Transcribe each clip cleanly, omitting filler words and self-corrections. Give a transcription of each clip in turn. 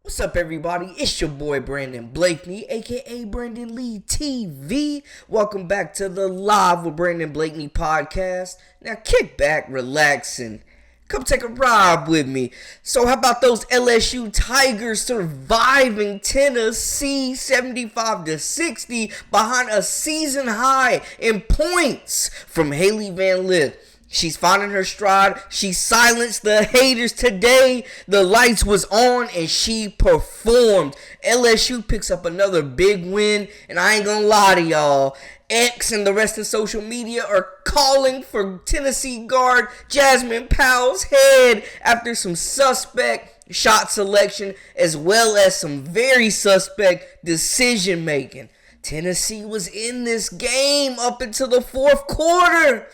What's up, everybody? It's your boy Brandon Blakeney, aka Brandon Lee TV. Welcome back to the Live with Brandon Blakeney podcast. Now kick back, relax, and come take a ride with me. So how about those LSU Tigers surviving Tennessee 75-60 behind a season high in points from Hailey Van Lith? She's finding her stride. She silenced the haters today. The lights was on and she performed. LSU picks up another big win. And I ain't gonna lie to y'all. X and the rest of social media are calling for Tennessee guard Jasmine Powell's head after some suspect shot selection as well as some very suspect decision making. Tennessee was in this game up until the fourth quarter.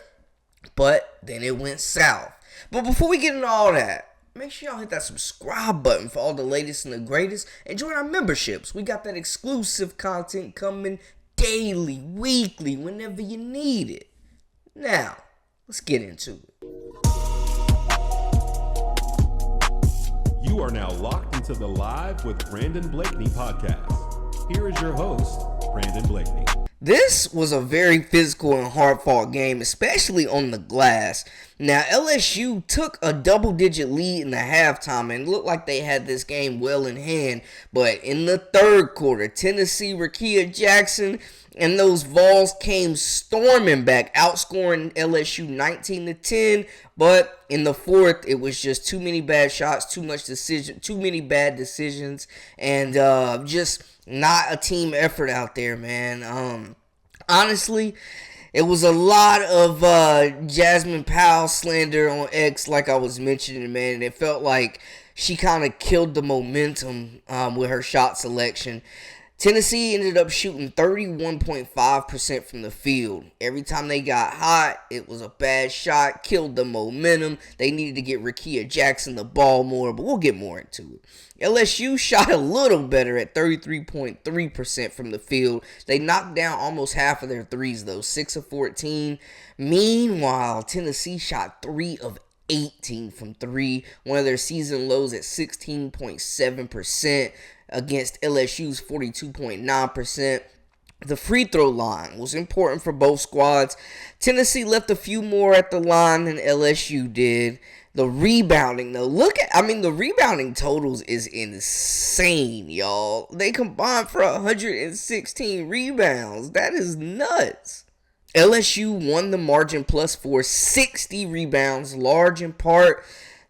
But then it went south. But before we get into all that, make sure y'all hit that subscribe button for all the latest and the greatest. And join our memberships. We got that exclusive content coming daily, weekly, whenever you need it. Now, let's get into it. You are now locked into the Live with Brandon Blakeney podcast. Here is your host, Brandon Blakeney. This was a very physical and hard-fought game, especially on the glass. Now, LSU took a double-digit lead in the halftime and looked like they had this game well in hand. But in the third quarter, Tennessee, Rekia Jackson, and those Vols came storming back, outscoring LSU 19-10. But in the fourth, it was just too many bad shots, too many bad decisions, and just not a team effort out there, man. Honestly, it was a lot of Jasmine Powell slander on X, like I was mentioning, man. And it felt like she kind of killed the momentum with her shot selection. Tennessee ended up shooting 31.5% from the field. Every time they got hot, it was a bad shot, killed the momentum. They needed to get Rekia Jackson the ball more, but we'll get more into it. LSU shot a little better at 33.3% from the field. They knocked down almost half of their threes, though, 6 of 14. Meanwhile, Tennessee shot 3 of 18 from 3, one of their season lows at 16.7%. Against LSU's 42.9%. The free throw line was important for both squads. Tennessee left a few more at the line than LSU did. The rebounding, though, the rebounding totals is insane, y'all. They combined for 116 rebounds. That is nuts. LSU won the margin plus 60 rebounds, large in part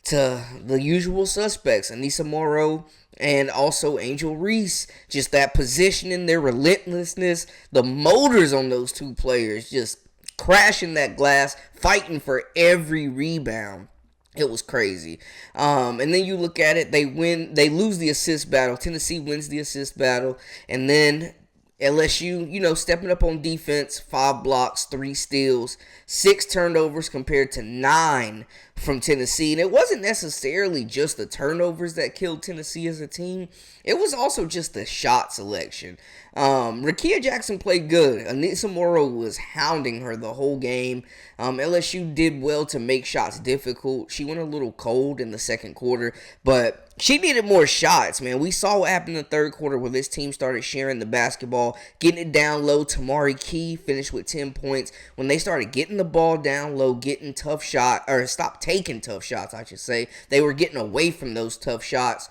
to the usual suspects, Anissa Morrow and also Angel Reese. Just that positioning, their relentlessness, the motors on those two players, just crashing that glass, fighting for every rebound. It was crazy. And then you look at it, they lose the assist battle. Tennessee wins the assist battle. And then LSU, stepping up on defense, 5 blocks, 3 steals, 6 turnovers compared to 9 from Tennessee. And it wasn't necessarily just the turnovers that killed Tennessee as a team. It was also just the shot selection. Rekia Jackson played good. Anissa Morrow was hounding her the whole game. LSU did well to make shots difficult. She went a little cold in the second quarter, but she needed more shots, man. We saw what happened in the third quarter where this team started sharing the basketball, getting it down low. Tamari Key finished with 10 points. When they started getting the ball down low, getting tough shots, or stopped taking tough shots, I should say. They were getting away from those tough shots.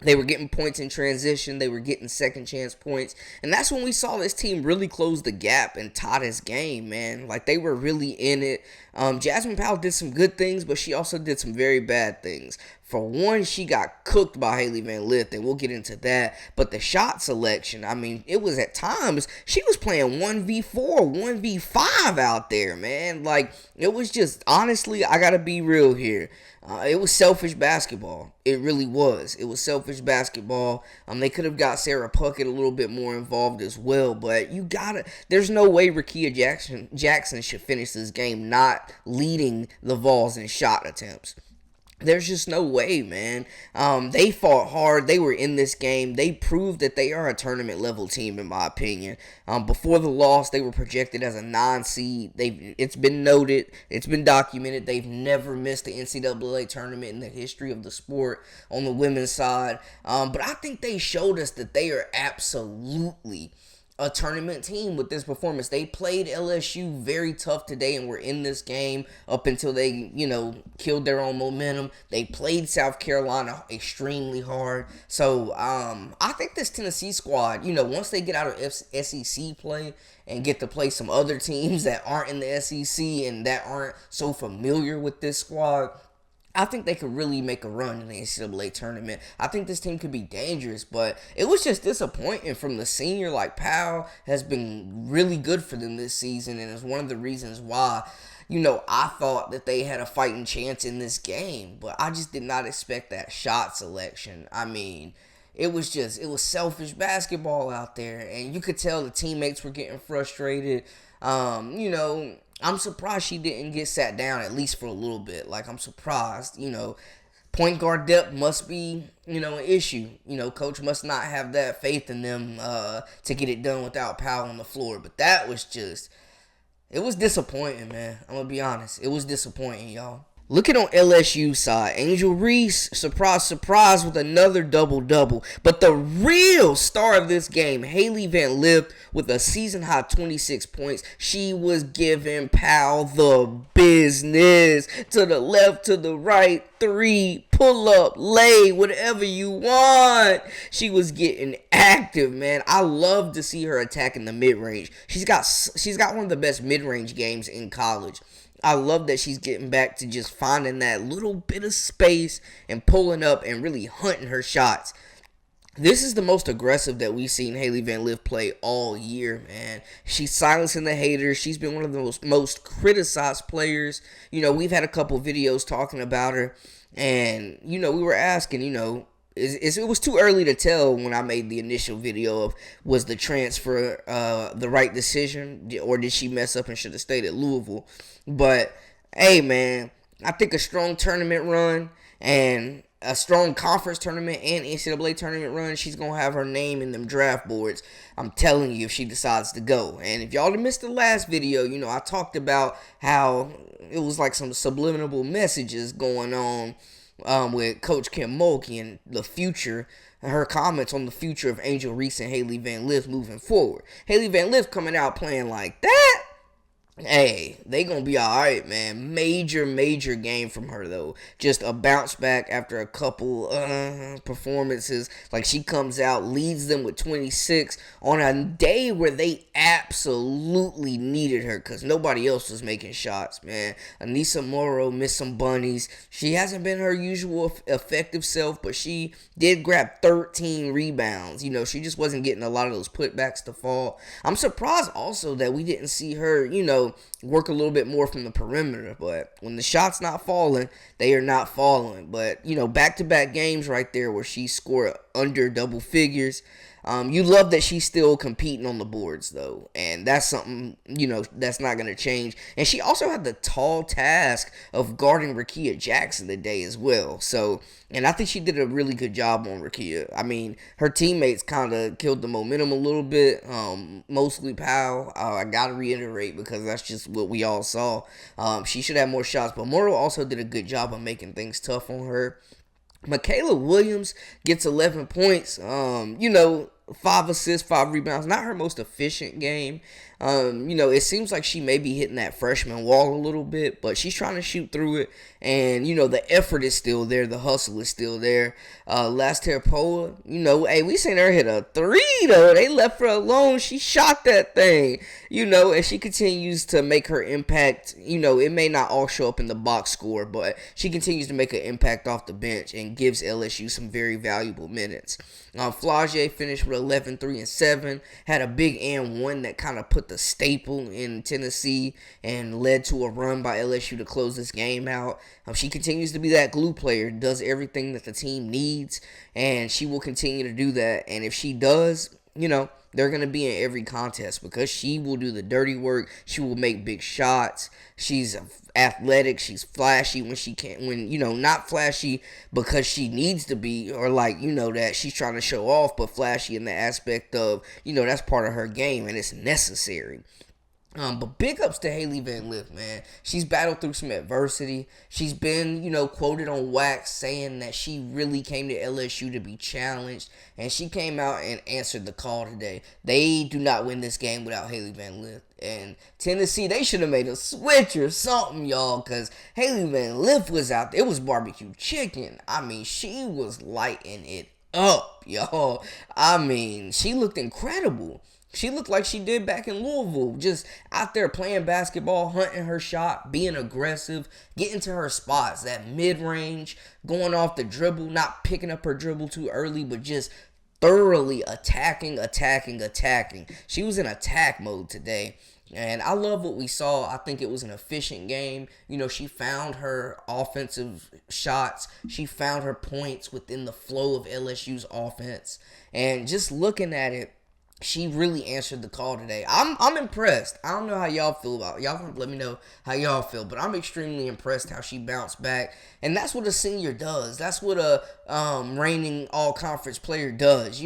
They were getting points in transition. They were getting second chance points. And that's when we saw this team really close the gap and tie this game, man. Like, they were really in it. Jasmine Powell did some good things, but she also did some very bad things. For one, she got cooked by Hailey Van Lith, and we'll get into that. But the shot selection, it was at times, she was playing 1v4, 1v5 out there, man. Like, it was just, honestly, I gotta be real here. It was selfish basketball. It really was. It was selfish basketball. They could have got Sarah Puckett a little bit more involved as well, but there's no way Rekia Jackson should finish this game not leading the Vols in shot attempts. There's just no way, man. They fought hard. They were in this game. They proved that they are a tournament level team, in my opinion. Before the loss, they were projected as a 9 seed. It's been noted. It's been documented. They've never missed the NCAA tournament in the history of the sport on the women's side. But I think they showed us that they are absolutely a tournament team with this performance. They played LSU very tough today and were in this game up until they, killed their own momentum. They played South Carolina extremely hard. So I think this Tennessee squad, once they get out of SEC play and get to play some other teams that aren't in the SEC and that aren't so familiar with this squad, I think they could really make a run in the NCAA tournament. I think this team could be dangerous, but it was just disappointing from the senior. Like, Powell has been really good for them this season, and it's one of the reasons why, I thought that they had a fighting chance in this game, but I just did not expect that shot selection. I mean, it was selfish basketball out there, and you could tell the teammates were getting frustrated. I'm surprised she didn't get sat down at least for a little bit. Like, I'm surprised, point guard depth must be, an issue. Coach must not have that faith in them to get it done without Powell on the floor. But that was it was disappointing, man. I'm going to be honest. It was disappointing, y'all. Looking on LSU side, Angel Reese, surprise, with another double-double. But the real star of this game, Hailey Van Lith, with a season-high 26 points. She was giving Powell the business. To the left, to the right, 3, pull up, lay, whatever you want. She was getting active, man. I love to see her attacking the mid-range. She's got one of the best mid-range games in college. I love that she's getting back to just finding that little bit of space and pulling up and really hunting her shots. This is the most aggressive that we've seen Hailey Van Lith play all year, man. She's silencing the haters. She's been one of the most criticized players. We've had a couple videos talking about her, and, we were asking, it was too early to tell when I made the initial video of, was the transfer the right decision, or did she mess up and should have stayed at Louisville? But, hey, man, I think a strong tournament run and a strong conference tournament and NCAA tournament run, she's going to have her name in them draft boards. I'm telling you, if she decides to go. And if y'all missed the last video, I talked about how it was like some subliminal messages going on with Coach Kim Mulkey and the future, her comments on the future of Angel Reese and Hailey Van Lith moving forward. Hailey Van Lith coming out playing like that, hey, they gonna be alright, man. Major game from her, though. Just a bounce back after a couple performances. Like, she comes out, leads them with 26 on a day where they absolutely needed her because nobody else was making shots, man. Anissa Morrow missed some bunnies. She hasn't been her usual effective self, but she did grab 13 rebounds. She just wasn't getting a lot of those putbacks to fall. I'm surprised also that we didn't see her, work a little bit more from the perimeter, but when the shot's not falling, they are not falling. But, back-to-back games right there where she scored under double figures. You love that she's still competing on the boards, though, and that's something, that's not going to change. And she also had the tall task of guarding Rakia Jackson today as well, so, and I think she did a really good job on Rakia. I mean, her teammates kind of killed the momentum a little bit, mostly Powell. I got to reiterate because that's just what we all saw. She should have more shots, but Morrow also did a good job of making things tough on her. Michaela Williams gets 11 points, 5 assists, 5 rebounds. Not her most efficient game. It seems like she may be hitting that freshman wall a little bit, but she's trying to shoot through it. And, the effort is still there. The hustle is still there. Last Terpoa, hey, we seen her hit a 3, though. They left her alone. She shot that thing, and she continues to make her impact. It may not all show up in the box score, but she continues to make an impact off the bench and gives LSU some very valuable minutes. Flau'jae finished with 11, 3, and 7. Had a big and one that kind of put the staple in Tennessee and led to a run by LSU to close this game out. She continues to be that glue player, does everything that the team needs, and she will continue to do that. And if she does, they're going to be in every contest because she will do the dirty work. She will make big shots. She's athletic. She's flashy when she can, not flashy because she needs to be, or that she's trying to show off, but flashy in the aspect of, that's part of her game and it's necessary. But big ups to Hailey Van Lith, man. She's battled through some adversity. She's been, quoted on wax saying that she really came to LSU to be challenged. And she came out and answered the call today. They do not win this game without Hailey Van Lith. And Tennessee, they should have made a switch or something, y'all. Because Hailey Van Lith was out there. It was barbecue chicken. I mean, she was lighting it up, y'all. I mean, she looked incredible. She looked like she did back in Louisville, just out there playing basketball, hunting her shot, being aggressive, getting to her spots, that mid-range, going off the dribble, not picking up her dribble too early, but just thoroughly attacking. She was in attack mode today, and I love what we saw. I think it was an efficient game. She found her offensive shots. She found her points within the flow of LSU's offense, and just looking at it, she really answered the call today. I'm impressed. I don't know how y'all feel about it. Y'all can let me know how y'all feel, but I'm extremely impressed how she bounced back. And that's what a senior does. That's what a reigning all-conference player does,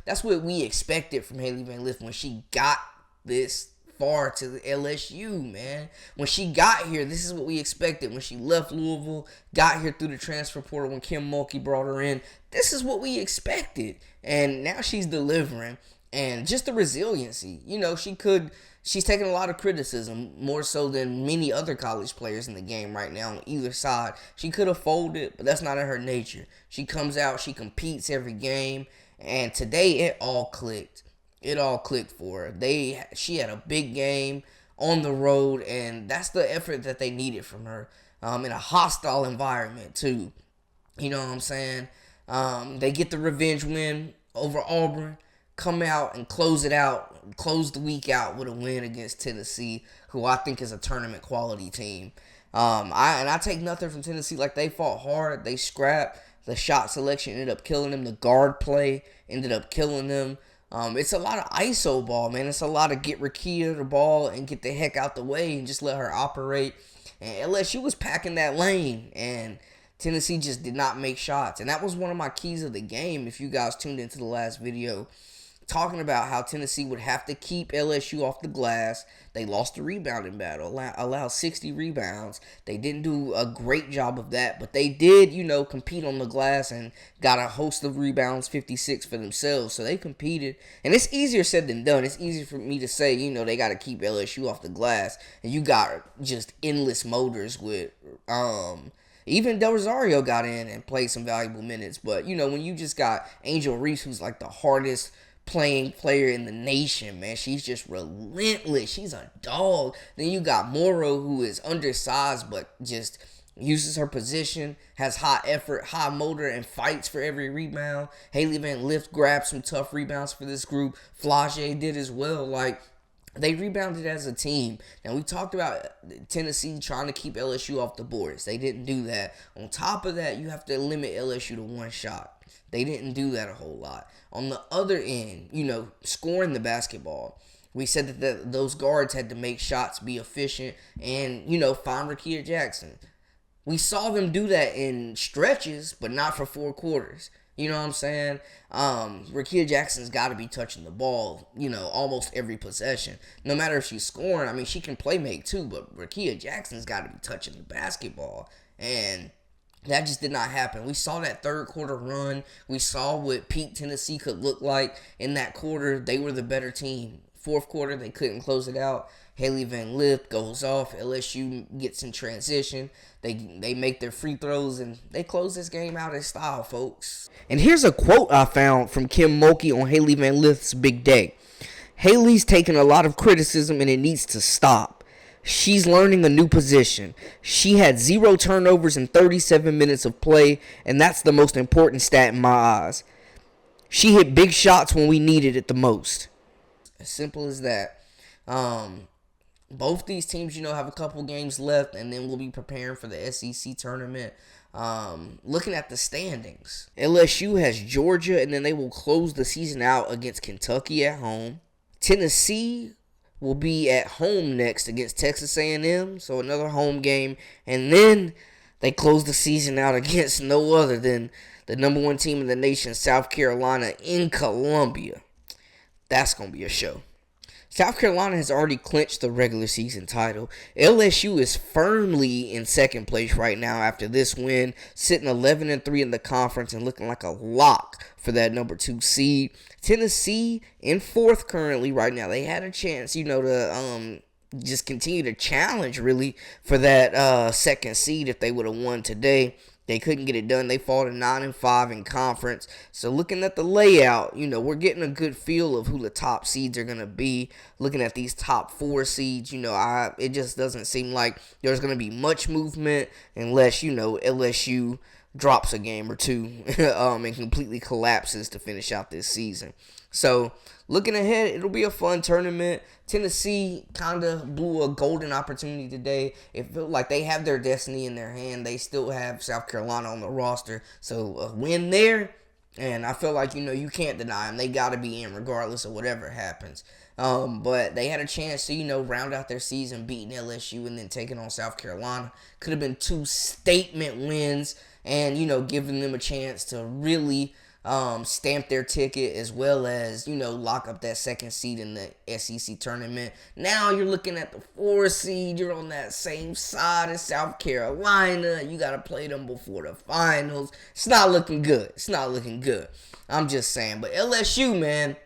That's what we expected from Hailey Van Lith when she got this far to the LSU, man. When she got here, this is what we expected. When she left Louisville, got here through the transfer portal when Kim Mulkey brought her in, this is what we expected. And now she's delivering. And just the resiliency, she's taking a lot of criticism, more so than many other college players in the game right now on either side. She could have folded, but that's not in her nature. She comes out, she competes every game, and today it all clicked. It all clicked for her. She had a big game on the road, and that's the effort that they needed from her in a hostile environment too. You know what I'm saying? They get the revenge win over Auburn. Come out and close the week out with a win against Tennessee, who I think is a tournament quality team. I take nothing from Tennessee. They fought hard, they scrapped. The shot selection ended up killing them. The guard play ended up killing them. It's a lot of ISO ball, man. It's a lot of get Rakia the ball and get the heck out the way and just let her operate. And LSU was packing that lane, and Tennessee just did not make shots. And that was one of my keys of the game. If you guys tuned into the last video, talking about how Tennessee would have to keep LSU off the glass. They lost the rebounding battle, allowed 60 rebounds. They didn't do a great job of that, but they did, compete on the glass and got a host of rebounds, 56 for themselves. So they competed, and it's easier said than done. It's easier for me to say, they got to keep LSU off the glass, and you got just endless motors with, even Del Rosario got in and played some valuable minutes. But, when you just got Angel Reese, who's like the hardest playing player in the nation, man. She's just relentless. She's a dog. Then you got Morrow, who is undersized but just uses her position, has high effort, high motor, and fights for every rebound. Hailey Van Lith grabbed some tough rebounds for this group. Flage did as well. They rebounded as a team. Now, we talked about Tennessee trying to keep LSU off the boards. They didn't do that. On top of that, you have to limit LSU to one shot. They didn't do that a whole lot. On the other end, scoring the basketball, we said that those guards had to make shots, be efficient, and, find Rakia Jackson. We saw them do that in stretches, but not for 4 quarters. You know what I'm saying? Rakia Jackson's got to be touching the ball, almost every possession. No matter if she's scoring, she can play make too, but Rakia Jackson's got to be touching the basketball. And that just did not happen. We saw that third quarter run. We saw what peak Tennessee could look like in that quarter. They were the better team. Fourth quarter, they couldn't close it out. Hailey Van Lith goes off. LSU gets in transition. They make their free throws, and they close this game out in style, folks. And here's a quote I found from Kim Mulkey on Hailey Van Lith's big day. Hailey's taking a lot of criticism, and it needs to stop. She's learning a new position. She had 0 turnovers in 37 minutes of play, and that's the most important stat in my eyes. She hit big shots when we needed it the most. As simple as that. Both these teams, have a couple games left, and then we'll be preparing for the SEC tournament. Looking at the standings, LSU has Georgia, and then they will close the season out against Kentucky at home. Tennessee will be at home next against Texas A&M, so another home game. And then they close the season out against no other than the number one team in the nation, South Carolina, in Columbia. That's going to be a show. South Carolina has already clinched the regular season title. LSU is firmly in second place right now after this win, sitting 11-3 in the conference and looking like a lock for that number 2 seed. Tennessee in fourth currently right now. They had a chance, to just continue to challenge really for that second seed if they would have won today. They couldn't get it done. They fall to 9-5 in conference. So looking at the layout, we're getting a good feel of who the top seeds are going to be. Looking at these top 4 seeds, it just doesn't seem like there's going to be much movement unless, LSU drops a game or two and completely collapses to finish out this season. So looking ahead, it'll be a fun tournament. Tennessee kind of blew a golden opportunity today. It felt like they have their destiny in their hand. They still have South Carolina on the roster. So a win there, and I feel like, you can't deny them. They got to be in regardless of whatever happens. But they had a chance to, round out their season beating LSU and then taking on South Carolina. Could have been 2 statement wins and, giving them a chance to really stamp their ticket as well as, lock up that second seed in the SEC tournament. Now you're looking at the 4 seed. You're on that same side as South Carolina. You got to play them before the finals. It's not looking good. I'm just saying. But LSU, man,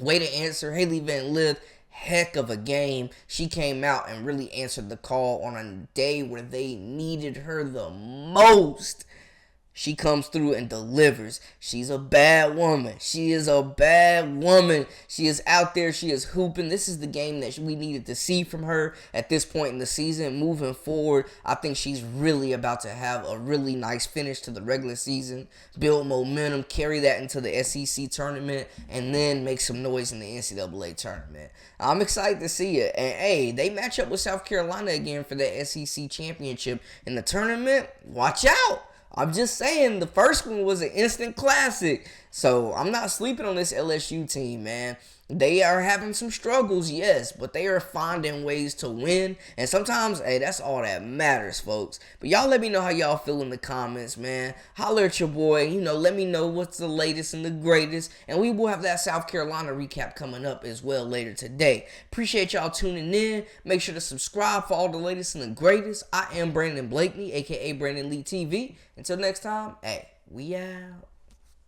way to answer. Hailey Van Lith, heck of a game. She came out and really answered the call on a day where they needed her the most. She comes through and delivers. She's a bad woman. She is a bad woman. She is out there. She is hooping. This is the game that we needed to see from her at this point in the season. Moving forward, I think she's really about to have a really nice finish to the regular season, build momentum, carry that into the SEC tournament, and then make some noise in the NCAA tournament. I'm excited to see it. And, hey, they match up with South Carolina again for the SEC championship in the tournament. Watch out. I'm just saying, the first one was an instant classic. So I'm not sleeping on this LSU team, man. They are having some struggles, yes, but they are finding ways to win. And sometimes, hey, that's all that matters, folks. But y'all let me know how y'all feel in the comments, man. Holler at your boy. Let me know what's the latest and the greatest. And we will have that South Carolina recap coming up as well later today. Appreciate y'all tuning in. Make sure to subscribe for all the latest and the greatest. I am Brandon Blakeney, a.k.a. Brandon Lee TV. Until next time, hey, we out.